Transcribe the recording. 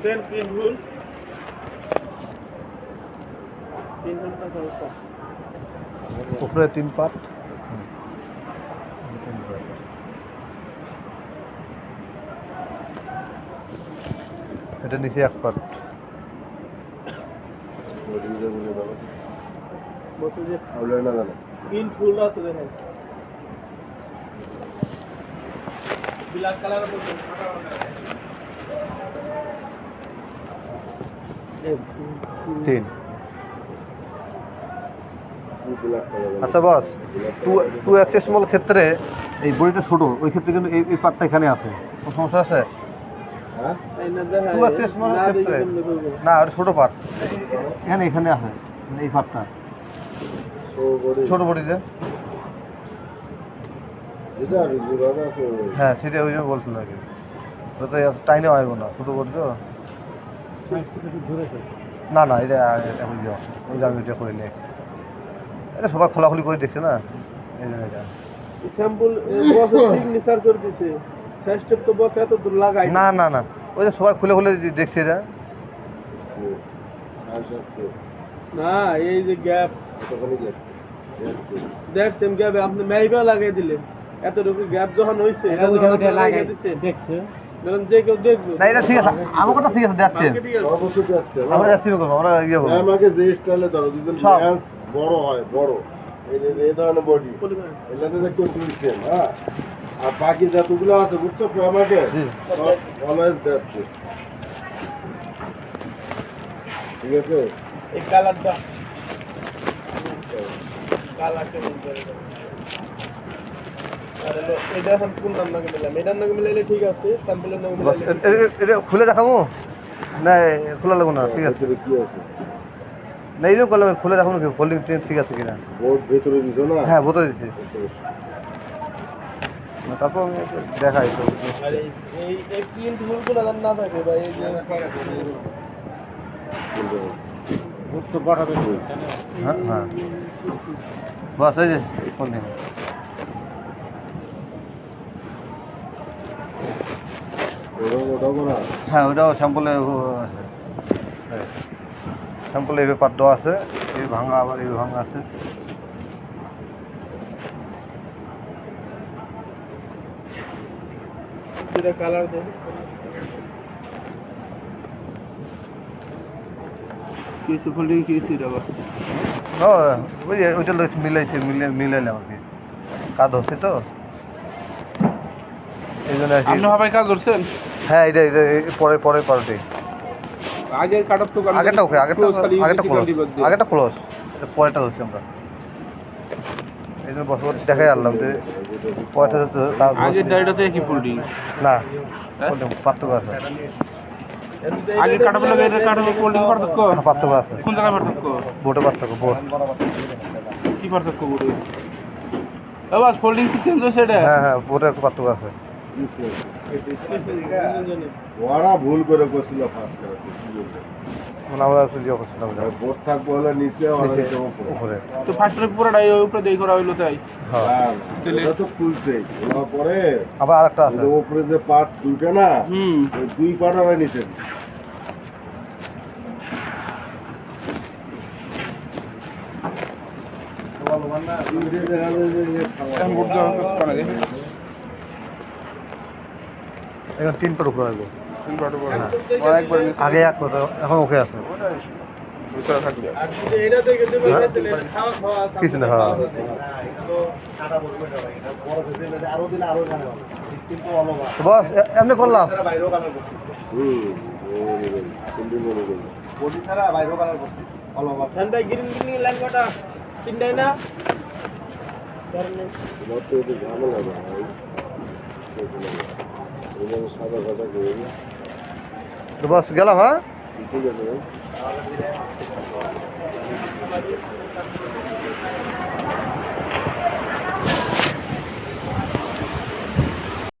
100% তিন ভুল উপরে 3 পার্ট, এটা নিচে 1 পার্ট। তিন ফুল আছে দেখেন ব্ল্যাক কালার বলছেন 3। আচ্ছা বস, 2 স্মল ক্ষেত্রে এই বডিটা ছোট, ওই ক্ষেত্রে কিন্তু এই পার্টটা এখানে আছে, কোনো সমস্যা আছে? হ্যাঁ ক্ষেত্রে না, ওটা ছোট পার্ট এখানে আছে, এই পার্টটা ছোট বডিতে। হ্যাঁ সেটা ওই জন্য বলছিল আর কি, ওটা টাইনে হয় না, ছোট বডি তো। না না, এটা এখন ওই যে আমি এটা করে নিয়ে এসেছি, এটা সবাই খোলাখুলি করে দেখছে না, এই জন্য এটা স্যাম্পল বস সিগনেচার করে দিছে সিস্টেম তো বস এত দূর লাগাই না না না, ওই যে সবাই খুলে খুলে দেখছে এটা। না এই যে গ্যাপ দেখ সেম গ্যাপ আপনি মেইবা লাগিয়ে দিলেন, এতটুকু গ্যাপ যখন হইছে এটা ওইটা লাগিয়ে দিতে দেখছে ধরুন যে কেউ দেখবে না, এটা ঠিক আছে, আমার কথা ঠিক আছে, দেখছে অবশ্যই আসছে আমরা যাচ্ছি আমরা ইয়ে করবো আমাকে যে স্টাইলে ধরো যদি লেন্স বড় হয়, বড় এই ধরনের বডি এটাতে দেখতে চলছেন। হ্যাঁ, আর বাকি যতগুলো আছে বুঝছো আমাকে অলওয়েজ বেস্ট, ঠিক আছে। এই কালারটা কালারটা এটা এখন কোন নাম নাকি মিলাম, এটার নাকি মিলাইলে ঠিক আছে, স্যাম্পলের নাকি মিলাইলে এটা খুলে দেখাবো না, খোলা লাগবো না, ঠিক আছে কি আছে না, এই জন্য করলাম, খুলে দেখাবো কি ফোল্ডিং ঠিক আছে কিনা। বোর্ড ভেতরে দিছো না? হ্যাঁ বোতল দিচ্ছি, তারপর আমি দেখাই তো। আর এই এই প্রিন্ট গুলো না থাকে ভাই, এই যে তো বাড়াবে হ্যাঁ হ্যাঁ বাস এই যে ফোল্ডিং। হ্যাঁ ওটাও স্যাম্পলে আছে, স্যাম্পলে এই পেপার দেওয়া আছে, এই ভাঙা আবার এই ভাঙা আছে। দুটা কালার দেন, কিছু ফোল্ডিং কিছু দাও ওই যে ওইটা মিলাইছে, মিলাইলাম আর কি, কাজ হচ্ছে তো এই জন্য আর কি। আপনি সবাই কাজ করছেন? হ্যাঁ এটা পরে পার্টি আগের কাট অফ তো আগেরটা ওকে, আগেরটা ক্লোজ, পরেরটা হচ্ছে আমরা এই জন্য বছর দেখাই আনলাম যে পরেরটা আগের ডাইটাতে কি ফোল্ডিং না, পার্থক্য আছে, আগের কাট অফ লাগে এর কাট অফ ফোল্ডিং পার্থক্য পার্থক্য আছে। কোন জায়গায় পার্থক্য? বোর্ডে পার্থক্য, বোর্ড কি পার্থক্য বোর্ডে? বাস ফোল্ডিং কি চেঞ্জ হয়েছে এটা? হ্যাঁ হ্যাঁ বোর্ডে একটু পার্থক্য আছে। ওরা ভুল করে করছিল ফার্স্ট করে, মানে আমরা একটু ইয়ে করছিলাম বোর্ড থাকবো হলে নিচে উপরে, তো ফার্স্টে পুরোটাই উপরে দিয়ে করা হইলো তাই। হ্যাঁ এটা তো খুলছে, খোলার পরে আবার আরেকটা আছে, উপরে যে পার্ট দুইটা না, ওই 2 পার্ট আর নিচে এখন 3 পার উপরে আসবো, আগে 1 পার, এখন ওকে আছে কিছু না। হ্যাঁ বস এমনি করলাম, সাদা সাদা করে বস গেলাম। হ্যাঁ ঠিক আছে।